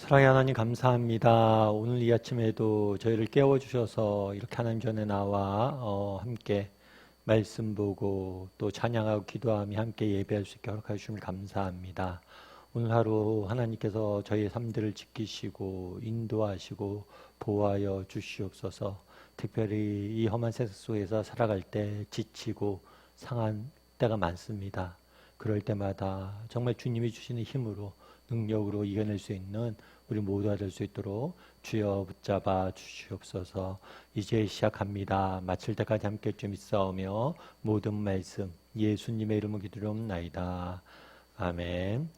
사랑의 하나님 감사합니다. 오늘 이 아침에도 저희를 깨워주셔서 이렇게 하나님 전에 나와 함께 말씀 보고 또 찬양하고 기도하며 함께 예배할 수 있게 허락해 주심을 감사합니다. 오늘 하루 하나님께서 저희의 삶들을 지키시고 인도하시고 보호하여 주시옵소서. 특별히 이 험한 세상 속에서 살아갈 때 지치고 상한 때가 많습니다. 그럴 때마다 정말 주님이 주시는 힘으로 능력으로 이겨낼 수 있는 우리 모두가 될 수 있도록 주여 붙잡아 주시옵소서. 이제 시작합니다. 마칠 때까지 함께 좀 있사오며 모든 말씀 예수님의 이름으로 기도드리옵나이다. 아멘.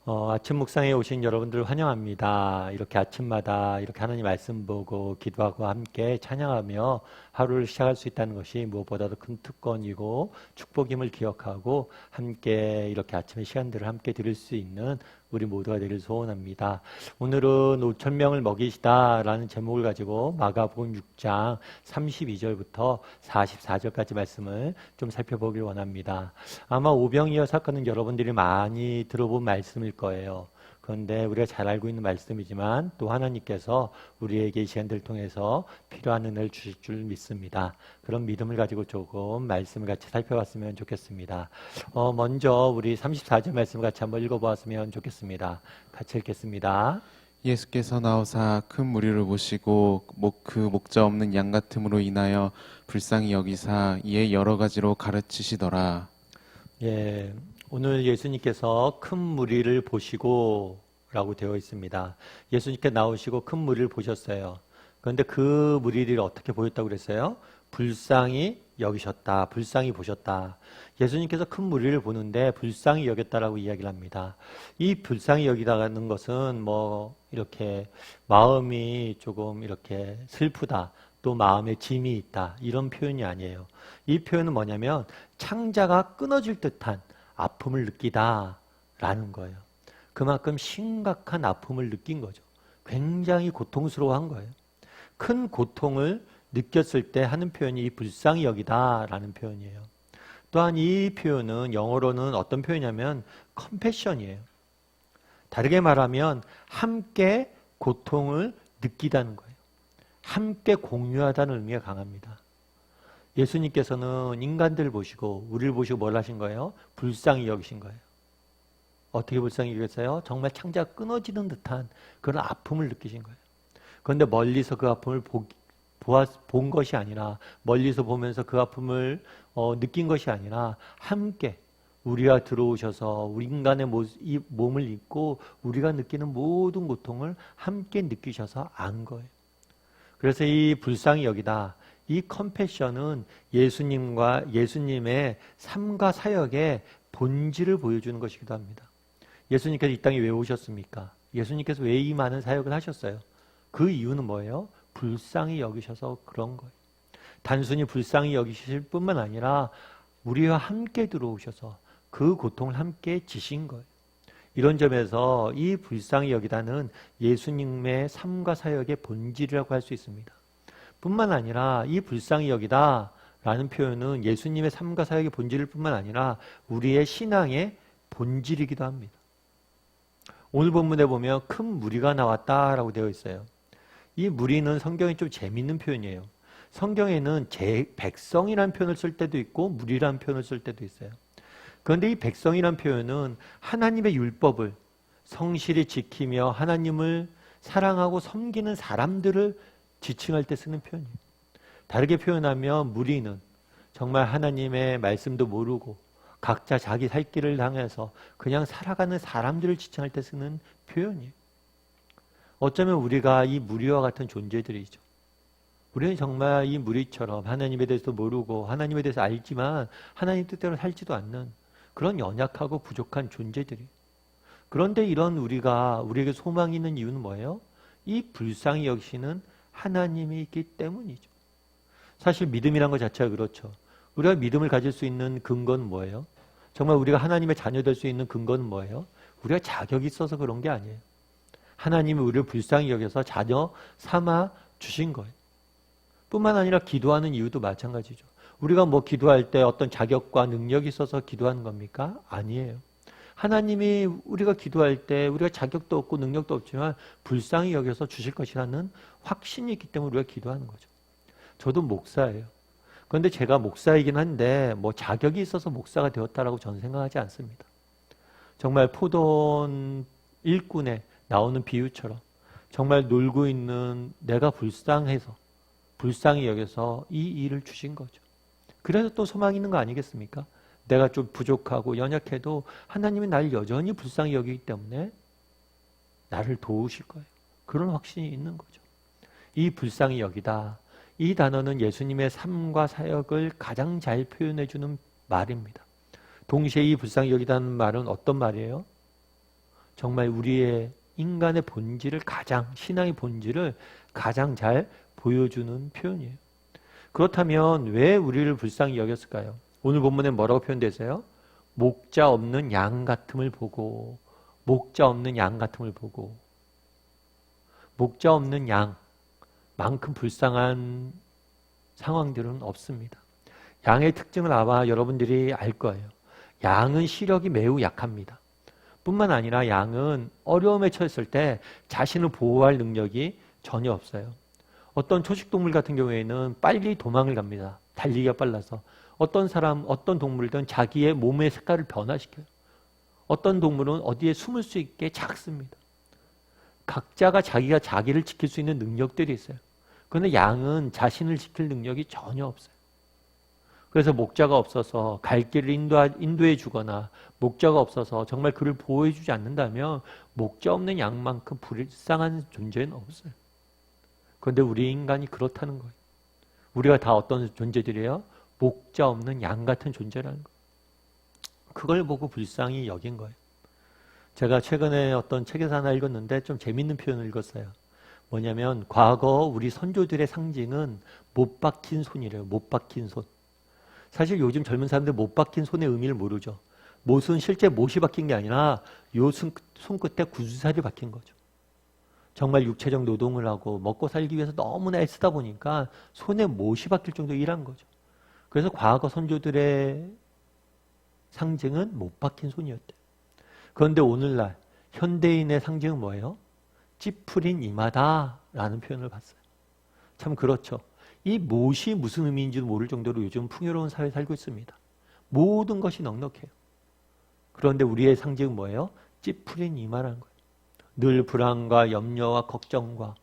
아침 묵상에 오신 여러분들 환영합니다. 이렇게 아침마다 이렇게 하나님 말씀 보고 기도하고 함께 찬양하며 하루를 시작할 수 있다는 것이 무엇보다도 큰 특권이고 축복임을 기억하고 함께 이렇게 아침의 시간들을 함께 드릴 수 있는 우리 모두가 되길 소원합니다. 오늘은 5,000명을 먹이시다라는 제목을 가지고 마가복음 6장 32절부터 44절까지 말씀을 좀 살펴보길 원합니다. 아마 오병이어 사건은 여러분들이 많이 들어본 말씀일 거예요. 그런데 우리가 잘 알고 있는 말씀이지만 또 하나님께서 우리에게 이 시간들을 통해서 필요한 은혜를 주실 줄 믿습니다. 그런 믿음을 가지고 조금 말씀을 같이 살펴봤으면 좋겠습니다. 먼저 우리 34절 말씀을 같이 한번 읽어보았으면 좋겠습니다. 같이 읽겠습니다. 예수께서 나오사 큰 무리를 보시고 그 목자 없는 양 같음으로 인하여 불쌍히 여기사 이에 여러 가지로 가르치시더라. 예, 오늘 예수님께서 큰 무리를 보시고 라고 되어 있습니다. 예수님께 나오시고 큰 무리를 보셨어요. 그런데 그 무리들이 어떻게 보였다고 그랬어요? 불쌍히 여기셨다. 불쌍히 보셨다. 예수님께서 큰 무리를 보는데 불쌍히 여겼다라고 이야기를 합니다. 이 불쌍히 여기다는 것은 이렇게 마음이 조금 이렇게 슬프다. 또 마음에 짐이 있다. 이런 표현이 아니에요. 이 표현은 뭐냐면 창자가 끊어질 듯한 아픔을 느끼다라는 거예요. 그만큼 심각한 아픔을 느낀 거죠. 굉장히 고통스러워한 거예요. 큰 고통을 느꼈을 때 하는 표현이 이 불쌍히 여기다라는 표현이에요. 또한 이 표현은 영어로는 어떤 표현이냐면 컴패션이에요. 다르게 말하면 함께 고통을 느끼다는 거예요. 함께 공유하다는 의미가 강합니다. 예수님께서는 인간들을 보시고 우리를 보시고 뭘 하신 거예요? 불쌍히 여기신 거예요. 어떻게 불쌍히 여겼어요? 정말 창자가 끊어지는 듯한 그런 아픔을 느끼신 거예요. 그런데 멀리서 그 아픔을 본 것이 아니라 멀리서 보면서 그 아픔을 느낀 것이 아니라 함께 우리가 들어오셔서 우리 인간의 이 몸을 입고 우리가 느끼는 모든 고통을 함께 느끼셔서 안 거예요. 그래서 이 불쌍히 여기다, 이 컴패션은 예수님의 삶과 사역의 본질을 보여주는 것이기도 합니다. 예수님께서 이 땅에 왜 오셨습니까? 예수님께서 왜 이 많은 사역을 하셨어요? 그 이유는 뭐예요? 불쌍히 여기셔서 그런 거예요. 단순히 불쌍히 여기실 뿐만 아니라 우리와 함께 들어오셔서 그 고통을 함께 지신 거예요. 이런 점에서 이 불쌍히 여기다는 예수님의 삶과 사역의 본질이라고 할 수 있습니다. 뿐만 아니라 이 불쌍히 여기다 라는 표현은 예수님의 삶과 사역의 본질일 뿐만 아니라 우리의 신앙의 본질이기도 합니다. 오늘 본문에 보면 큰 무리가 나왔다라고 되어 있어요. 이 무리는 성경에 좀 재미있는 표현이에요. 성경에는 백성이라는 표현을 쓸 때도 있고 무리라는 표현을 쓸 때도 있어요. 그런데 이 백성이라는 표현은 하나님의 율법을 성실히 지키며 하나님을 사랑하고 섬기는 사람들을 지칭할 때 쓰는 표현이에요. 다르게 표현하면 무리는 정말 하나님의 말씀도 모르고 각자 자기 살 길을 향해서 그냥 살아가는 사람들을 지칭할 때 쓰는 표현이에요. 어쩌면 우리가 이 무리와 같은 존재들이죠. 우리는 정말 이 무리처럼 하나님에 대해서 모르고 하나님에 대해서 알지만 하나님 뜻대로 살지도 않는 그런 연약하고 부족한 존재들이에요. 그런데 이런 우리에게 소망이 있는 이유는 뭐예요? 이 불쌍히 여기시는 하나님이 있기 때문이죠. 사실 믿음이란 것 자체가 그렇죠. 우리가 믿음을 가질 수 있는 근거는 뭐예요? 정말 우리가 하나님의 자녀 될 수 있는 근거는 뭐예요? 우리가 자격이 있어서 그런 게 아니에요. 하나님이 우리를 불쌍히 여겨서 자녀 삼아 주신 거예요. 뿐만 아니라 기도하는 이유도 마찬가지죠. 우리가 기도할 때 어떤 자격과 능력이 있어서 기도하는 겁니까? 아니에요. 하나님이 우리가 기도할 때 우리가 자격도 없고 능력도 없지만 불쌍히 여겨서 주실 것이라는 확신이 있기 때문에 우리가 기도하는 거죠. 저도 목사예요. 그런데 제가 목사이긴 한데 뭐 자격이 있어서 목사가 되었다라고 저는 생각하지 않습니다. 정말 포도원 일꾼에 나오는 비유처럼 정말 놀고 있는 내가 불쌍히 여겨서 이 일을 주신 거죠. 그래서 또 소망이 있는 거 아니겠습니까? 내가 좀 부족하고 연약해도 하나님이 날 여전히 불쌍히 여기기 때문에 나를 도우실 거예요. 그런 확신이 있는 거죠. 이 불쌍히 여기다. 이 단어는 예수님의 삶과 사역을 가장 잘 표현해 주는 말입니다. 동시에 이 불쌍히 여기다는 말은 어떤 말이에요? 정말 우리의 인간의 본질을 신앙의 본질을 가장 잘 보여주는 표현이에요. 그렇다면 왜 우리를 불쌍히 여겼을까요? 오늘 본문에 뭐라고 표현되세요? 목자 없는 양 같음을 보고, 목자 없는 양만큼 불쌍한 상황들은 없습니다. 양의 특징을 아마 여러분들이 알 거예요. 양은 시력이 매우 약합니다. 뿐만 아니라 양은 어려움에 처했을 때 자신을 보호할 능력이 전혀 없어요. 어떤 초식동물 같은 경우에는 빨리 도망을 갑니다. 달리기가 빨라서. 어떤 동물들은 자기의 몸의 색깔을 변화시켜요. 어떤 동물은 어디에 숨을 수 있게 작습니다. 각자가 자기가 자기를 지킬 수 있는 능력들이 있어요. 그런데 양은 자신을 지킬 능력이 전혀 없어요. 그래서 목자가 없어서 갈 길을 인도해 주거나 목자가 없어서 정말 그를 보호해 주지 않는다면 목자 없는 양만큼 불쌍한 존재는 없어요. 그런데 우리 인간이 그렇다는 거예요. 우리가 다 어떤 존재들이에요? 목자 없는 양 같은 존재라는 거예요. 그걸 보고 불쌍히 여긴 거예요. 제가 최근에 어떤 책에서 하나 읽었는데 좀 재밌는 표현을 읽었어요. 뭐냐면 과거 우리 선조들의 상징은 못 박힌 손이래요. 못 박힌 손. 사실 요즘 젊은 사람들 못 박힌 손의 의미를 모르죠. 못은 실제 못이 박힌 게 아니라 요 손끝에 구두살이 박힌 거죠. 정말 육체적 노동을 하고 먹고 살기 위해서 너무나 애쓰다 보니까 손에 못이 박힐 정도로 일한 거죠. 그래서 과거 선조들의 상징은 못 박힌 손이었대요. 그런데 오늘날 현대인의 상징은 뭐예요? 찌푸린 이마다라는 표현을 봤어요. 참 그렇죠. 이 못이 무슨 의미인지도 모를 정도로 요즘 풍요로운 사회에 살고 있습니다. 모든 것이 넉넉해요. 그런데 우리의 상징은 뭐예요? 찌푸린 이마라는 거예요. 늘 불안과 염려와 걱정과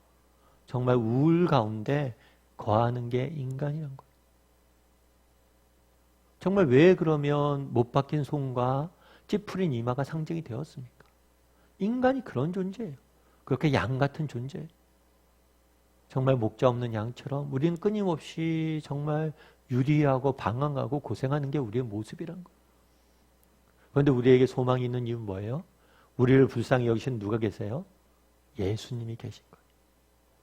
정말 우울 가운데 거하는 게 인간이란 거예요. 정말 왜 그러면 못 박힌 손과 찌푸린 이마가 상징이 되었습니까? 인간이 그런 존재예요. 그렇게 양 같은 존재예요. 정말 목자 없는 양처럼 우리는 끊임없이 정말 유리하고 방황하고 고생하는 게 우리의 모습이란 거예요. 그런데 우리에게 소망이 있는 이유는 뭐예요? 우리를 불쌍히 여기신 누가 계세요? 예수님이 계신 거예요.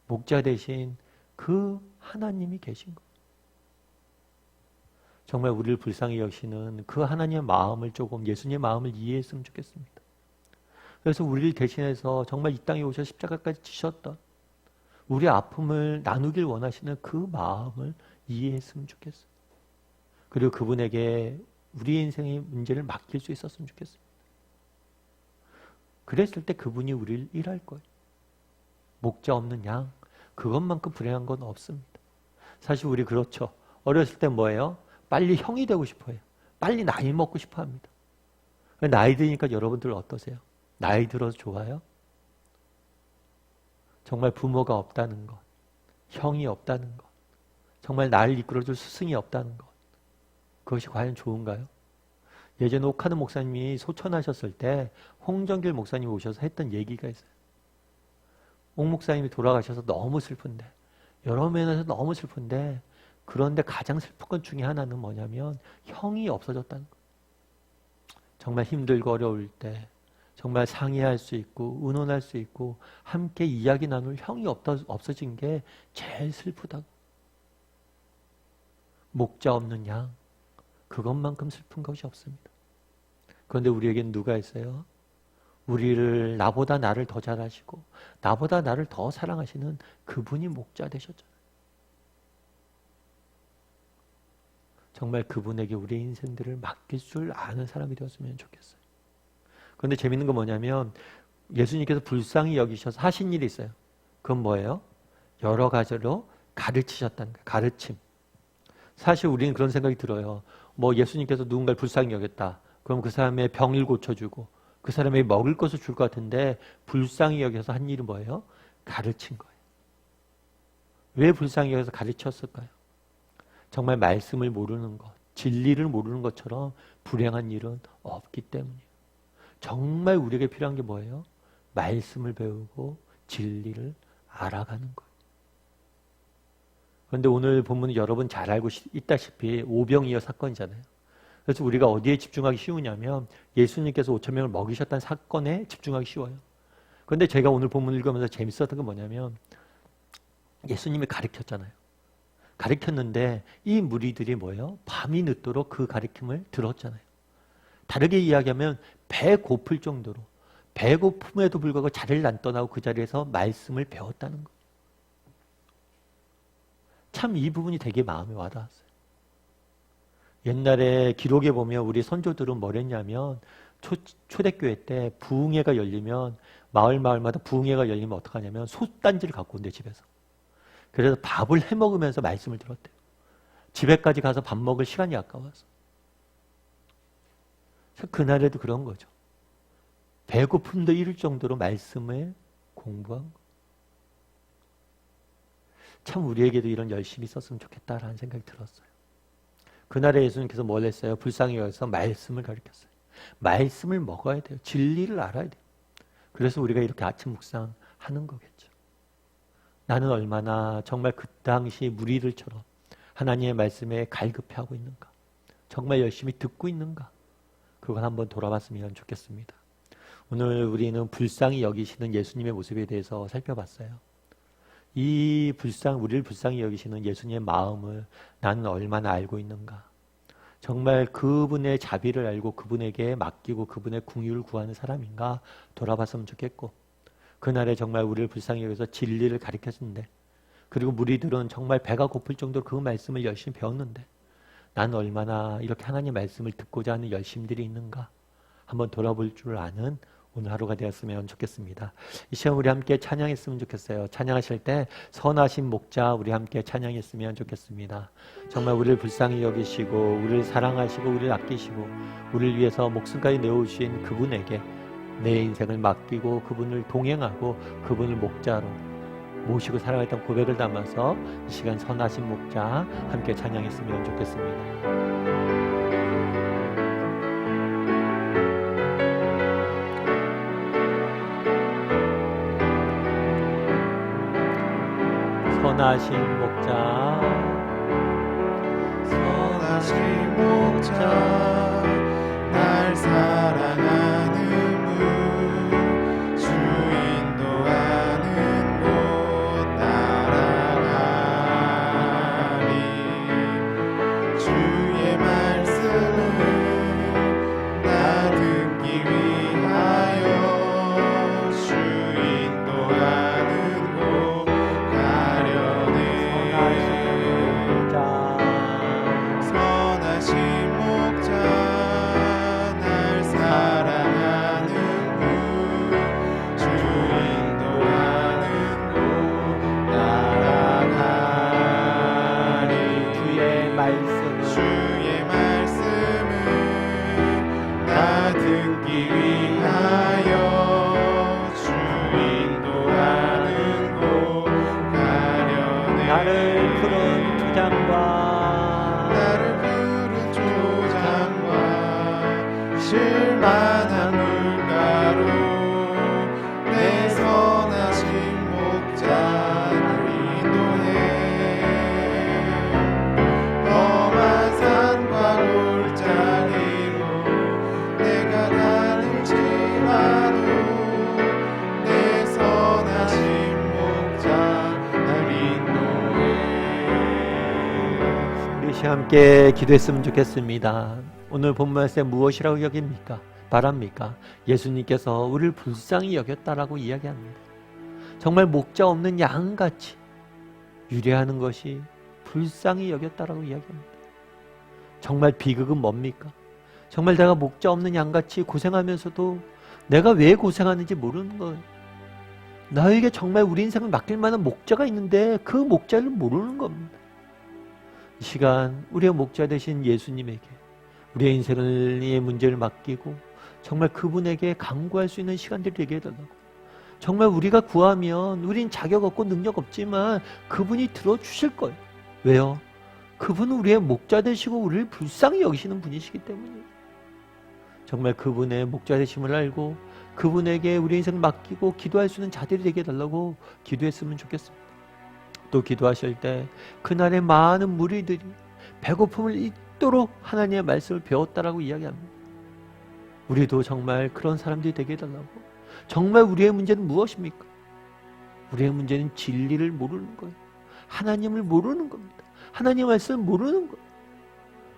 목자 대신 그 하나님이 계신 거예요. 정말 우리를 불쌍히 여기시는 그 하나님의 마음을 조금 예수님의 마음을 이해했으면 좋겠습니다. 그래서 우리를 대신해서 정말 이 땅에 오셔서 십자가까지 지셨던 우리의 아픔을 나누길 원하시는 그 마음을 이해했으면 좋겠어요. 그리고 그분에게 우리의 인생의 문제를 맡길 수 있었으면 좋겠습니다. 그랬을 때 그분이 우리를 일할 거예요. 목자 없는 양, 그것만큼 불행한 건 없습니다. 사실 우리 그렇죠. 어렸을 때 뭐예요? 빨리 형이 되고 싶어요. 빨리 나이 먹고 싶어 합니다. 나이 드니까 여러분들 어떠세요? 나이 들어서 좋아요? 정말 부모가 없다는 것, 형이 없다는 것, 정말 나를 이끌어줄 스승이 없다는 것, 그것이 과연 좋은가요? 예전에 옥하는 목사님이 소천하셨을 때 홍정길 목사님이 오셔서 했던 얘기가 있어요. 옥 목사님이 돌아가셔서 너무 슬픈데, 여러 면에서 너무 슬픈데, 그런데 가장 슬픈 것 중에 하나는 뭐냐면 형이 없어졌다는 거예요. 정말 힘들고 어려울 때 정말 상의할 수 있고 의논할 수 있고 함께 이야기 나눌 형이 없어진 게 제일 슬프다고. 목자 없는 양, 그것만큼 슬픈 것이 없습니다. 그런데 우리에겐 누가 있어요? 우리를 나보다 나를 더 잘하시고 나보다 나를 더 사랑하시는 그분이 목자 되셨잖아요. 정말 그분에게 우리의 인생들을 맡길 줄 아는 사람이 되었으면 좋겠어요. 그런데 재밌는 건 뭐냐면 예수님께서 불쌍히 여기셔서 하신 일이 있어요. 그건 뭐예요? 여러 가지로 가르치셨다는 거예요. 가르침. 사실 우리는 그런 생각이 들어요. 뭐 예수님께서 누군가를 불쌍히 여겼다. 그럼 그 사람의 병을 고쳐주고 그 사람에게 먹을 것을 줄 것 같은데 불쌍히 여겨서 한 일은 뭐예요? 가르친 거예요. 왜 불쌍히 여겨서 가르쳤을까요? 정말 말씀을 모르는 것, 진리를 모르는 것처럼 불행한 일은 없기 때문이에요. 정말 우리에게 필요한 게 뭐예요? 말씀을 배우고 진리를 알아가는 거예요. 그런데 오늘 본문은 여러분 잘 알고 있다시피 오병이어 사건이잖아요. 그래서 우리가 어디에 집중하기 쉬우냐면 예수님께서 5천 명을 먹이셨다는 사건에 집중하기 쉬워요. 그런데 제가 오늘 본문을 읽으면서 재밌었던 건 뭐냐면 예수님이 가르쳤잖아요. 가르쳤는데 이 무리들이 뭐예요? 밤이 늦도록 그 가르침을 들었잖아요. 다르게 이야기하면 배고플 정도로 배고픔에도 불구하고 자리를 안 떠나고 그 자리에서 말씀을 배웠다는 거예요. 참 이 부분이 되게 마음에 와닿았어요. 옛날에 기록에 보면 우리 선조들은 뭘 했냐면 초대교회 때 부흥회가 열리면 마을마다 부흥회가 열리면 어떡하냐면 솥단지를 갖고 온대 집에서. 그래서 밥을 해먹으면서 말씀을 들었대요. 집에까지 가서 밥 먹을 시간이 아까워서. 그날에도 그런 거죠. 배고픔도 이를 정도로 말씀을 공부한 거. 참 우리에게도 이런 열심히 있었으면 좋겠다라는 생각이 들었어요. 그날에 예수님께서 뭘 했어요? 불쌍히 여기서 말씀을 가르쳤어요. 말씀을 먹어야 돼요. 진리를 알아야 돼요. 그래서 우리가 이렇게 아침 묵상하는 거겠죠. 나는 얼마나 정말 그 당시 무리들처럼 하나님의 말씀에 갈급해하고 있는가. 정말 열심히 듣고 있는가. 그걸 한번 돌아봤으면 좋겠습니다. 오늘 우리는 불쌍히 여기시는 예수님의 모습에 대해서 살펴봤어요. 우리를 불쌍히 여기시는 예수님의 마음을 나는 얼마나 알고 있는가. 정말 그분의 자비를 알고 그분에게 맡기고 그분의 긍휼을 구하는 사람인가 돌아봤으면 좋겠고, 그날에 정말 우리를 불쌍히 여기서 진리를 가르쳤는데, 그리고 무리들은 정말 배가 고플 정도로 그 말씀을 열심히 배웠는데 나는 얼마나 이렇게 하나님의 말씀을 듣고자 하는 열심들이 있는가 한번 돌아볼 줄 아는 오늘 하루가 되었으면 좋겠습니다. 이 시간 우리 함께 찬양했으면 좋겠어요. 찬양하실 때 선하신 목자 우리 함께 찬양했으면 좋겠습니다. 정말 우리를 불쌍히 여기시고 우리를 사랑하시고 우리를 아끼시고 우리를 위해서 목숨까지 내어주신 그분에게 내 인생을 맡기고 그분을 동행하고 그분을 목자로 모시고 살아갔던 고백을 담아서 이 시간 선하신 목자 함께 찬양했으면 좋겠습니다. 선하신 목자 선하신 목자 날 사랑하는 분 주 인도하는 곳 따라가리 주의 말씀을 나 듣기 위하여 주 인도하는 곳 선하신 목자 날 사랑하는 분 주 인도하는 곳 따라가리 주의 말씀을 나 듣기 위하여 주 인도하는 곳 가려내 나를 푸른 조장과 실만한 물가로 내 선하신 목자 인도해 험한 산과 골짜기로 내가 다닐지라도 내 선하신 목자 날 인도해. 우리 시간 함께 기도했으면 좋겠습니다. 오늘 본 말씀 무엇이라고 여깁니까? 바랍니까? 예수님께서 우리를 불쌍히 여겼다라고 이야기합니다. 정말 목자 없는 양같이 유래하는 것이 불쌍히 여겼다라고 이야기합니다. 정말 비극은 뭡니까? 정말 내가 목자 없는 양같이 고생하면서도 내가 왜 고생하는지 모르는 거예요. 나에게 정말 우리 인생을 맡길 만한 목자가 있는데 그 목자를 모르는 겁니다. 이 시간 우리의 목자 되신 예수님에게 우리의 인생의 문제를 맡기고 정말 그분에게 간구할 수 있는 시간들이 되게 해달라고. 정말 우리가 구하면 우린 자격 없고 능력 없지만 그분이 들어주실 거예요. 왜요? 그분은 우리의 목자 되시고 우리를 불쌍히 여기시는 분이시기 때문이에요. 정말 그분의 목자 되심을 알고 그분에게 우리 인생을 맡기고 기도할 수 있는 자들이 되게 해달라고 기도했으면 좋겠습니다. 또 기도하실 때 그날의 많은 무리들이 배고픔을 잊도록 하나님의 말씀을 배웠다라고 이야기합니다. 우리도 정말 그런 사람들이 되게 해달라고. 정말 우리의 문제는 무엇입니까? 우리의 문제는 진리를 모르는 거예요. 하나님을 모르는 겁니다. 하나님의 말씀을 모르는 거예요.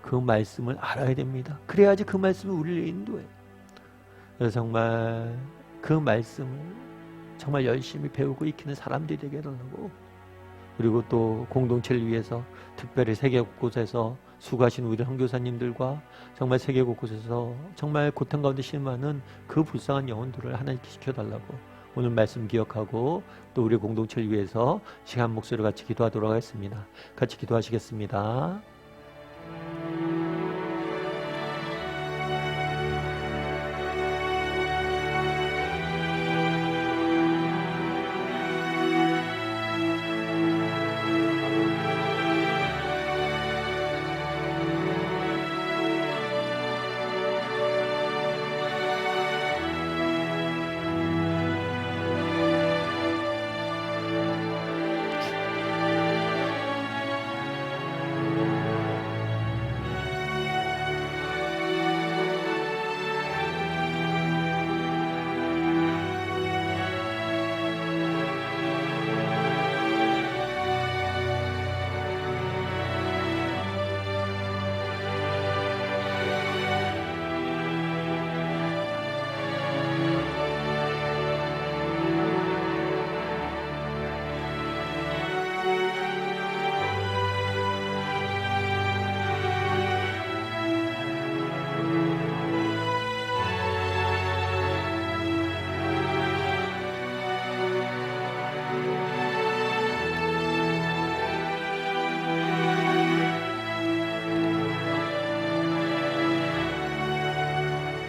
그 말씀을 알아야 됩니다. 그래야지 그 말씀이 우리를 인도해요. 그래서 정말 그 말씀을 정말 열심히 배우고 익히는 사람들이 되게 해달라고. 그리고 또 공동체를 위해서 특별히 세계 곳곳에서 수고하신 우리 선교사님들과 정말 세계 곳곳에서 정말 고통 가운데 실망하는 그 불쌍한 영혼들을 하나님께 지켜달라고 오늘 말씀 기억하고 또 우리 공동체를 위해서 시간 목소리로 같이 기도하도록 하겠습니다. 같이 기도하시겠습니다.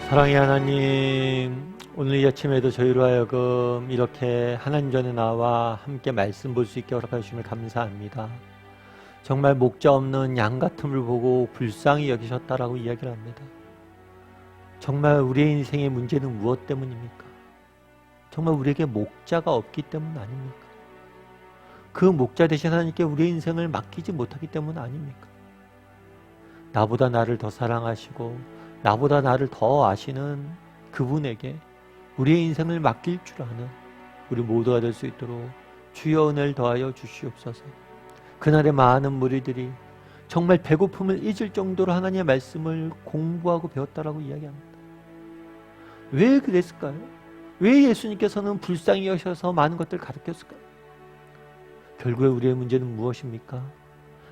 사랑의 하나님, 오늘 이 아침에도 저희로 하여금 이렇게 하나님 전에 나와 함께 말씀 볼 수 있게 허락해 주심을 감사합니다. 정말 목자 없는 양 같음을 보고 불쌍히 여기셨다라고 이야기를 합니다. 정말 우리의 인생의 문제는 무엇 때문입니까? 정말 우리에게 목자가 없기 때문 아닙니까? 그 목자 대신 하나님께 우리의 인생을 맡기지 못하기 때문 아닙니까? 나보다 나를 더 사랑하시고 나보다 나를 더 아시는 그분에게 우리의 인생을 맡길 줄 아는 우리 모두가 될 수 있도록 주여 은혜를 더하여 주시옵소서. 그날의 많은 무리들이 정말 배고픔을 잊을 정도로 하나님의 말씀을 공부하고 배웠다라고 이야기합니다. 왜 그랬을까요? 왜 예수님께서는 불쌍히 여셔서 많은 것들을 가르쳤을까요? 결국에 우리의 문제는 무엇입니까?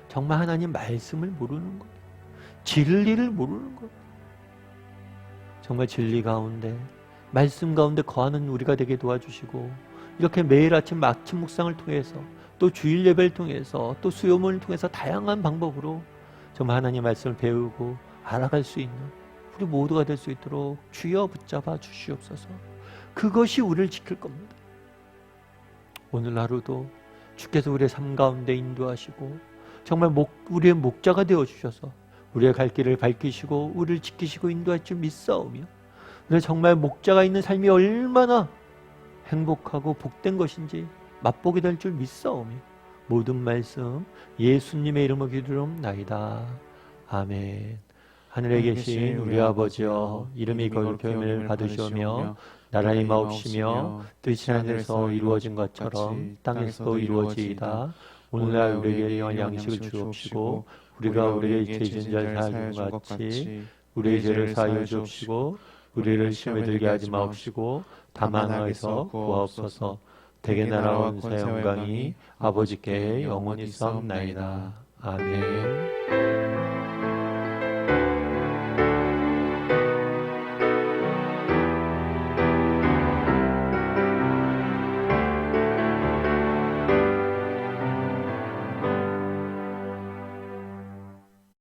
정말 하나님 말씀을 모르는 것, 진리를 모르는 것. 정말 진리 가운데 말씀 가운데 거하는 우리가 되게 도와주시고 이렇게 매일 아침 묵상을 통해서 또 주일 예배를 통해서 또 수요문을 통해서 다양한 방법으로 정말 하나님의 말씀을 배우고 알아갈 수 있는 우리 모두가 될 수 있도록 주여 붙잡아 주시옵소서. 그것이 우리를 지킬 겁니다. 오늘 하루도 주께서 우리의 삶 가운데 인도하시고 정말 우리의 목자가 되어주셔서 우리의 갈 길을 밝히시고 우리를 지키시고 인도할 줄 믿사오며 정말 목자가 있는 삶이 얼마나 행복하고 복된 것인지 맛보게 될 줄 믿사오며 모든 말씀 예수님의 이름으로 기도하옵나이다. 아멘. 하늘에 계신 우리 아버지여, 이름이 거룩히 여김을 받으시오며 나라의 임하옵시며 뜻이 하늘에서 이루어진 것처럼 땅에서도 이루어지이다. 오늘날 우리에게 일용할 양식을 주옵시고 우리가 우리에게 죄 지은 자를 사하여 준 것 같이 우리의 죄를 사하여 주옵시고 우리를 시험에 들게 하지 마옵시고 다만 악에서 구하옵소서. 대개 나라와 권세와 영광이 아버지께 영원히 있사옵나이다. 아멘.